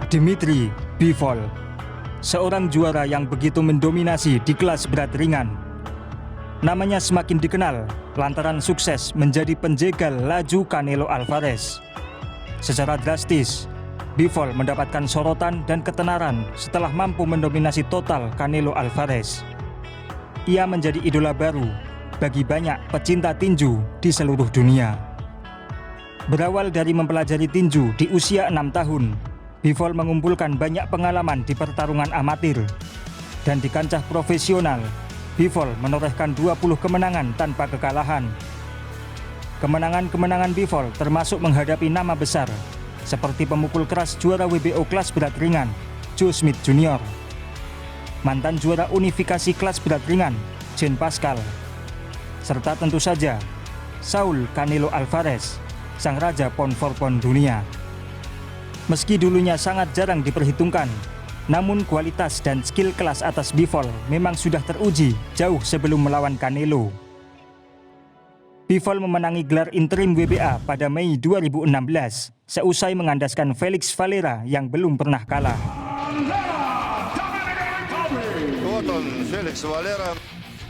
Dmitry Bivol, seorang juara yang begitu mendominasi di kelas berat ringan. Namanya semakin dikenal lantaran sukses menjadi penjegal laju Canelo Alvarez. Secara drastis, Bivol mendapatkan sorotan dan ketenaran setelah mampu mendominasi total Canelo Alvarez. Ia menjadi idola baru bagi banyak pecinta tinju di seluruh dunia. Berawal dari mempelajari tinju di usia 6 tahun, Bivol mengumpulkan banyak pengalaman di pertarungan amatir. Dan di kancah profesional, Bivol menorehkan 20 kemenangan tanpa kekalahan. Kemenangan-kemenangan Bivol termasuk menghadapi nama besar seperti pemukul keras juara WBO kelas berat ringan, Joe Smith Jr., mantan juara unifikasi kelas berat ringan, Jean Pascal, serta tentu saja Saul Canelo Alvarez, sang raja pound for pound dunia. Meski dulunya sangat jarang diperhitungkan, namun kualitas dan skill kelas atas Bivol memang sudah teruji jauh sebelum melawan Canelo. Bivol memenangi gelar interim WBA pada Mei 2016 seusai mengandaskan Felix Valera yang belum pernah kalah.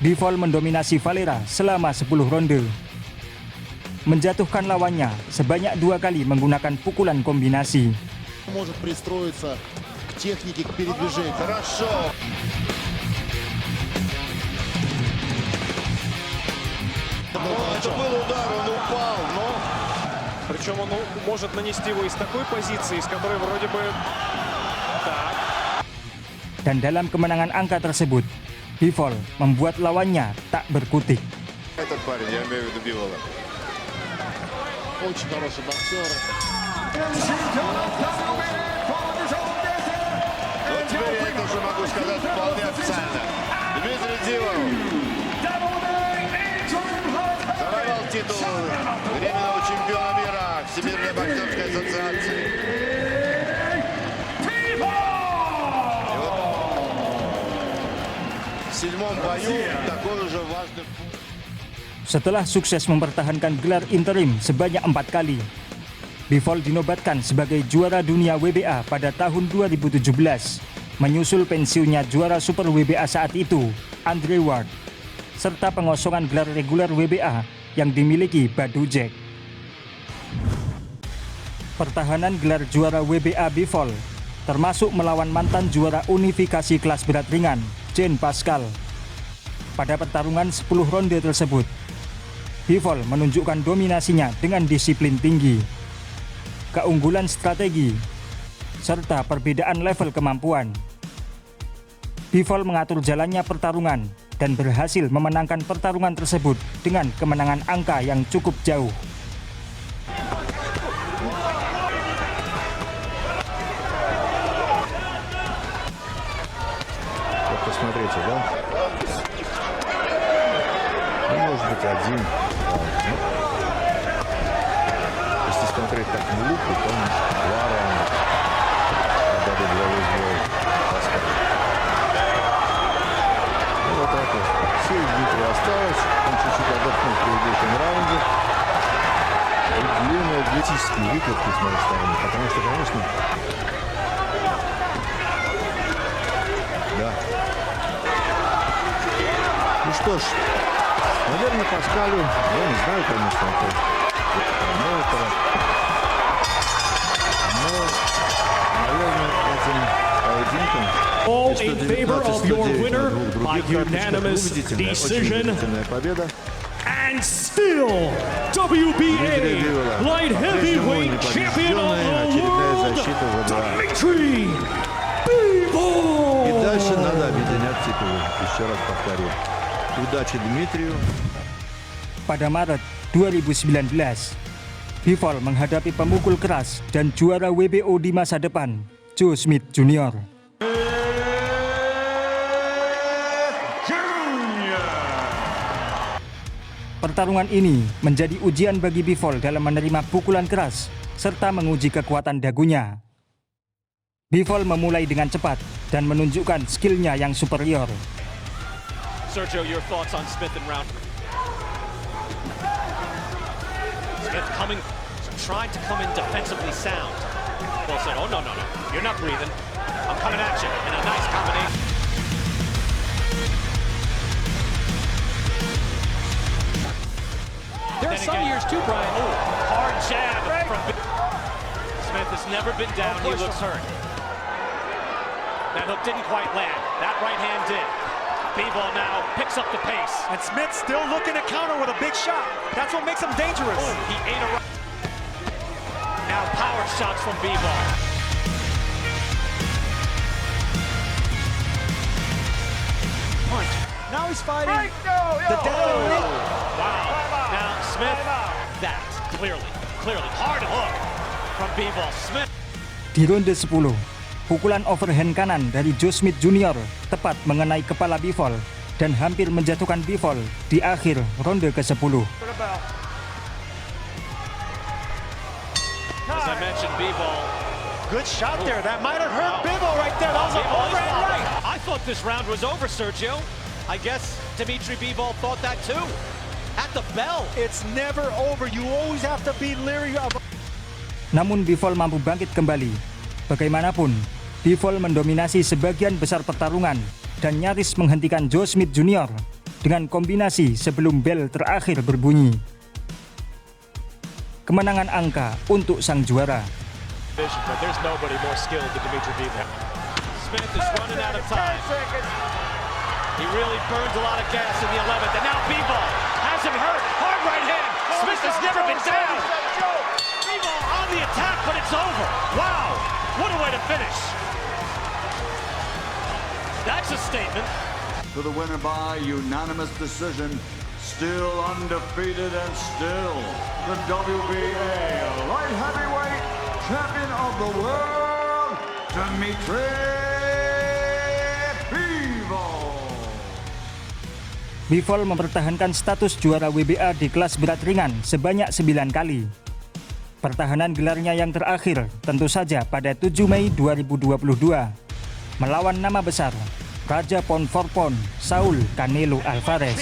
Bivol mendominasi Valera selama 10 ronde, menjatuhkan lawannya sebanyak 2 kali menggunakan pukulan kombinasi. Может пристроиться к технике, к передвижению. Хорошо. Это был удар, он упал, но... Причем он может нанести его из такой позиции, из которой вроде бы... Так. Dan dalam kemenangan angka tersebut, Bivol membuat lawannya tak berkutik. Этот парень, я имею в виду Бивола. Очень хороший боксер. Вот теперь я это уже могу сказать вполне официально. Дмитрий Бивол завоевал титул временного чемпиона мира Всемирной боксерской ассоциации. И вот в 7-м бою такой уже важный. Setelah sukses mempertahankan gelar interim sebanyak 4 kali, Bivol dinobatkan sebagai juara dunia WBA pada tahun 2017, menyusul pensiunnya juara super WBA saat itu, Andre Ward, serta pengosongan gelar reguler WBA yang dimiliki Badou Jack. Pertahanan gelar juara WBA Bivol termasuk melawan mantan juara unifikasi kelas berat ringan, Jean Pascal. Pada pertarungan 10 ronde tersebut, Bivol menunjukkan dominasinya dengan disiplin tinggi, keunggulan strategi, serta perbedaan level kemampuan. Bivol mengatur jalannya pertarungan dan berhasil memenangkan pertarungan tersebut dengan kemenangan angka yang cukup jauh. Посмотрите, да? Ну, может быть, один. Если смотреть так на лупу, то 2 раунда. Отдали 2 выиграл Паскаль. И вот так вот. Сил Дмитрия осталось. Он чуть-чуть отдохнул в предыдущем раунде. И длинные атлетические выкладки с моей стороны. Потому что, конечно... Да. Ну что ж, наверное, Паскалю, я не знаю, конечно, но, наверное, этим поединком... All in favor of your winner by unanimous decision. And still, WBA light heavyweight champion of the world, Dmitry Bivol. И дальше надо объединять титулы. Еще раз повторю. Удачи Дмитрию. Pada Maret 2019, Bivol menghadapi pemukul keras dan juara WBO di masa depan, Joe Smith Jr. Pertarungan ini menjadi ujian bagi Bivol dalam menerima pukulan keras serta menguji kekuatan dagunya. Bivol memulai dengan cepat dan menunjukkan skillnya yang superior. Sergio, your thoughts on Smith in round? Smith trying to come in defensively sound. Bivol said, oh, no, you're not breathing. I'm coming at you in a nice combination. There are some years too, Brian. Hard jab from Smith has never been down. He looks hurt. That hook didn't quite land. That right hand did. Bivol now picks up the pace. And Smith still looking to counter with a big shot. That's what makes him dangerous. Oh, he ate a right. Now power shots from Bivol. Punch. Now he's fighting the dead. Wow. Now Smith, that clearly hard hook from Bivol. Smith. Di ronde 10, pukulan overhand kanan dari Joe Smith Jr. tepat mengenai kepala Bivol dan hampir menjatuhkan Bivol di akhir ronde ke-10. As I mentioned, Bivol. Good shot there. That might have hurt Bivol right there. That was an overhand right. I thought this round was over, Sergio. I guess Dimitri Bivol thought that too. At the bell. It's never over. You always have to be leery of. Namun Bivol mampu bangkit kembali. Bagaimanapun, Bivol mendominasi sebagian besar pertarungan dan nyaris menghentikan Joe Smith Jr. dengan kombinasi sebelum bel terakhir berbunyi. Kemenangan angka untuk sang juara. But there's nobody more skilled than Dimitri Bivol. Smith is running out of time. He really burns a lot of gas in the 11th, and now Bivol has him hurt. Hard right hand. Smith has never been down. Bivol on the attack, but it's over. Wow, what a way to finish. That's a statement. To the winner by unanimous decision, still undefeated and still the WBA light heavyweight champion of the world, Dimitri Bivol. Bivol mempertahankan status juara WBA di kelas berat ringan sebanyak 9 kali. Pertahanan gelarnya yang terakhir tentu saja pada 7 Mei 2022 melawan nama besar Raja Pound for Pound Saul Canelo Alvarez.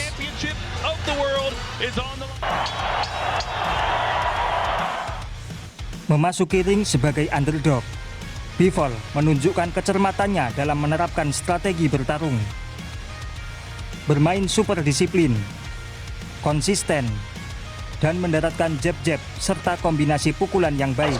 Memasuki ring sebagai underdog, Bivol menunjukkan kecermatannya dalam menerapkan strategi bertarung. Bermain super disiplin, konsisten, dan mendaratkan jab-jab serta kombinasi pukulan yang baik.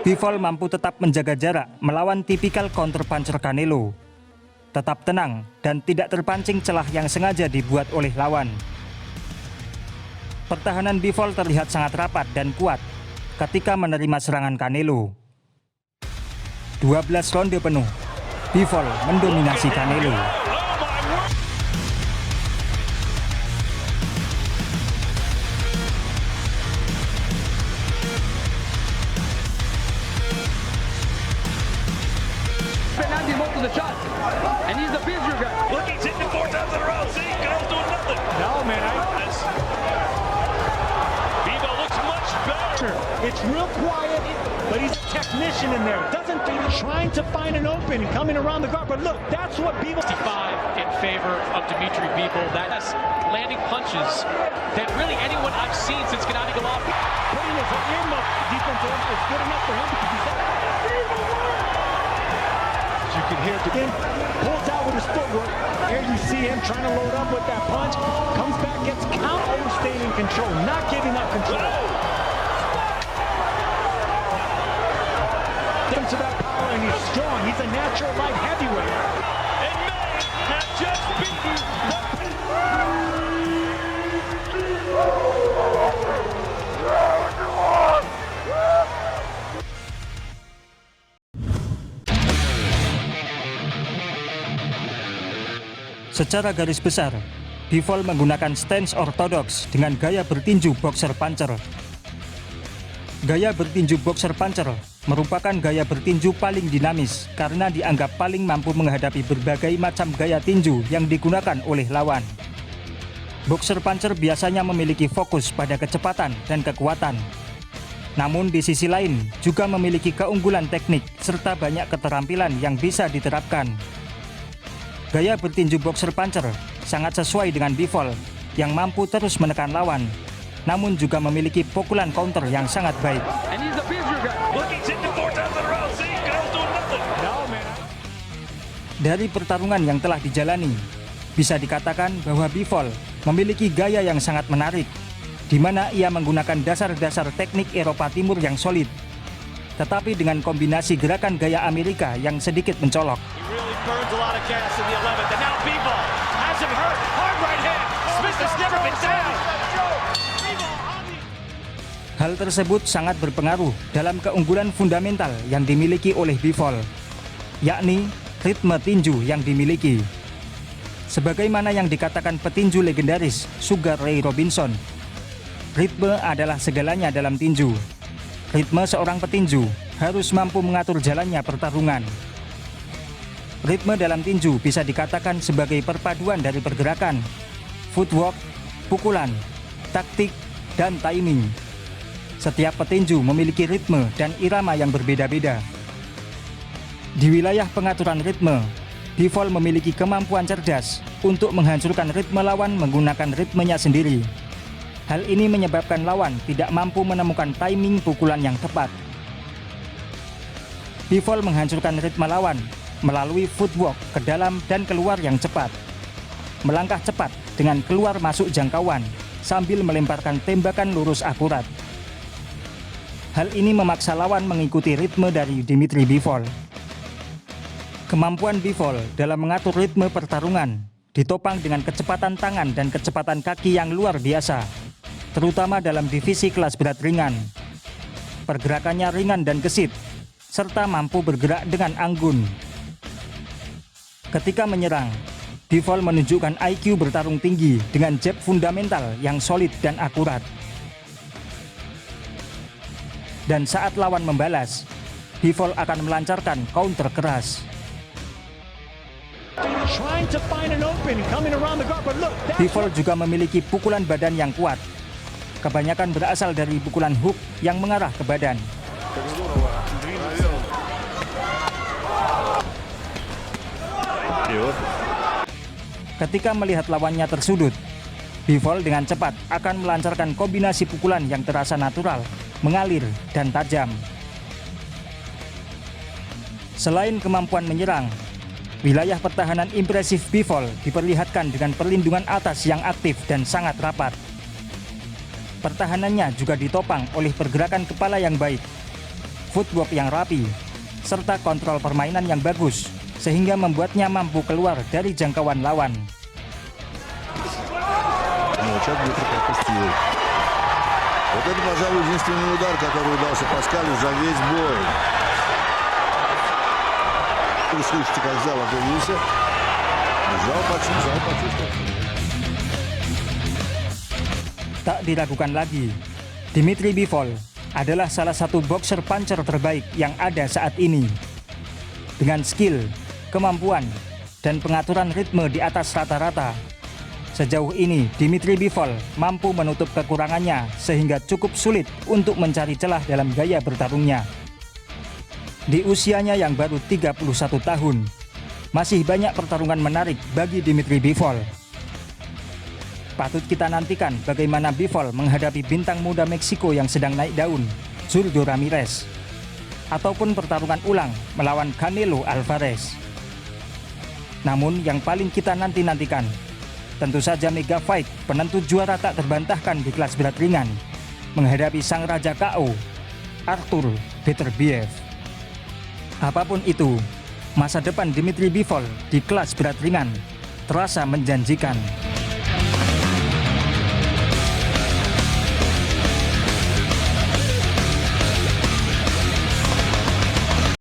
Bivol mampu tetap menjaga jarak melawan tipikal counter puncher Canelo. Tetap tenang dan tidak terpancing celah yang sengaja dibuat oleh lawan. Pertahanan Bivol terlihat sangat rapat dan kuat ketika menerima serangan Canelo. 12 ronde penuh, Bivol mendominasi Canelo. Fernandez most of the shots, and he's the busier guy. Look, he's hitting it 4 times in a row. See, Canel's doing nothing. No, man. Bivol looks much better. It's real quiet, but he's a technician in there. Doesn't think trying to find an opening, coming around the guard. But look, that's what Bivol. 55 in favor of Dimitri Bivol. That's landing punches that really anyone I've seen since Gennady Golovkin. Putting his earmuff deep into him is good enough for him because he's. As you can hear it again, pulls out with his footwork. Here you see him trying to load up with that punch. Comes back, gets count, staying in control, not giving up control. To that power, and he's strong. He's a natural light heavyweight. And may have just beaten Secara garis besar, Bivol menggunakan stance ortodoks dengan gaya bertinju boxer puncher. Gaya bertinju boxer puncher merupakan gaya bertinju paling dinamis karena dianggap paling mampu menghadapi berbagai macam gaya tinju yang digunakan oleh lawan. Boxer puncher biasanya memiliki fokus pada kecepatan dan kekuatan. Namun di sisi lain juga memiliki keunggulan teknik serta banyak keterampilan yang bisa diterapkan. Gaya bertinju boxer puncher sangat sesuai dengan Bivol yang mampu terus menekan lawan namun juga memiliki pukulan counter yang sangat baik. Dari pertarungan yang telah dijalani, bisa dikatakan bahwa Bivol memiliki gaya yang sangat menarik, di mana ia menggunakan dasar-dasar teknik Eropa Timur yang solid, tetapi dengan kombinasi gerakan gaya Amerika yang sedikit mencolok. Hal tersebut sangat berpengaruh dalam keunggulan fundamental yang dimiliki oleh Bivol, yakni ritme tinju yang dimiliki. Sebagaimana yang dikatakan petinju legendaris Sugar Ray Robinson, ritme adalah segalanya dalam tinju. Ritme seorang petinju harus mampu mengatur jalannya pertarungan. Ritme dalam tinju bisa dikatakan sebagai perpaduan dari pergerakan, footwork, pukulan, taktik, dan timing. Setiap petinju memiliki ritme dan irama yang berbeda-beda. Di wilayah pengaturan ritme, Bivol memiliki kemampuan cerdas untuk menghancurkan ritme lawan menggunakan ritmenya sendiri. Hal ini menyebabkan lawan tidak mampu menemukan timing pukulan yang tepat. Bivol menghancurkan ritme lawan melalui footwork ke dalam dan keluar yang cepat. Melangkah cepat dengan keluar masuk jangkauan sambil melemparkan tembakan lurus akurat. Hal ini memaksa lawan mengikuti ritme dari Dmitry Bivol. Kemampuan Bivol dalam mengatur ritme pertarungan ditopang dengan kecepatan tangan dan kecepatan kaki yang luar biasa, terutama dalam divisi kelas berat ringan. Pergerakannya ringan dan gesit, serta mampu bergerak dengan anggun. Ketika menyerang, Bivol menunjukkan IQ bertarung tinggi dengan jab fundamental yang solid dan akurat. Dan saat lawan membalas, Bivol akan melancarkan counter keras. Bivol juga memiliki pukulan badan yang kuat. Kebanyakan berasal dari pukulan hook yang mengarah ke badan. Ketika melihat lawannya tersudut, Bivol dengan cepat akan melancarkan kombinasi pukulan yang terasa natural, mengalir, dan tajam. Selain kemampuan menyerang, wilayah pertahanan impresif Bivol diperlihatkan dengan perlindungan atas yang aktif dan sangat rapat. Pertahanannya juga ditopang oleh pergerakan kepala yang baik, footwork yang rapi, serta kontrol permainan yang bagus, sehingga membuatnya mampu keluar dari jangkauan lawan. Вот это, пожалуй, единственный удар, который удался Паскалю за весь бой. Вы слышите, как зал оживился. Зал почувствовал. Tak diragukan lagi, Dmitry Bivol adalah salah satu boxer puncher terbaik yang ada saat ini. Dengan skill, kemampuan, dan pengaturan ritme di atas rata-rata, sejauh ini Dmitry Bivol mampu menutup kekurangannya sehingga cukup sulit untuk mencari celah dalam gaya bertarungnya. Di usianya yang baru 31 tahun, masih banyak pertarungan menarik bagi Dmitry Bivol. Patut kita nantikan bagaimana Bivol menghadapi bintang muda Meksiko yang sedang naik daun, Zurdo Ramirez, ataupun pertarungan ulang melawan Canelo Alvarez. Namun yang paling kita nanti-nantikan, tentu saja mega fight penentu juara tak terbantahkan di kelas berat ringan, menghadapi sang raja KO, Artur Beterbiev. Apapun itu, masa depan Dmitry Bivol di kelas berat ringan terasa menjanjikan.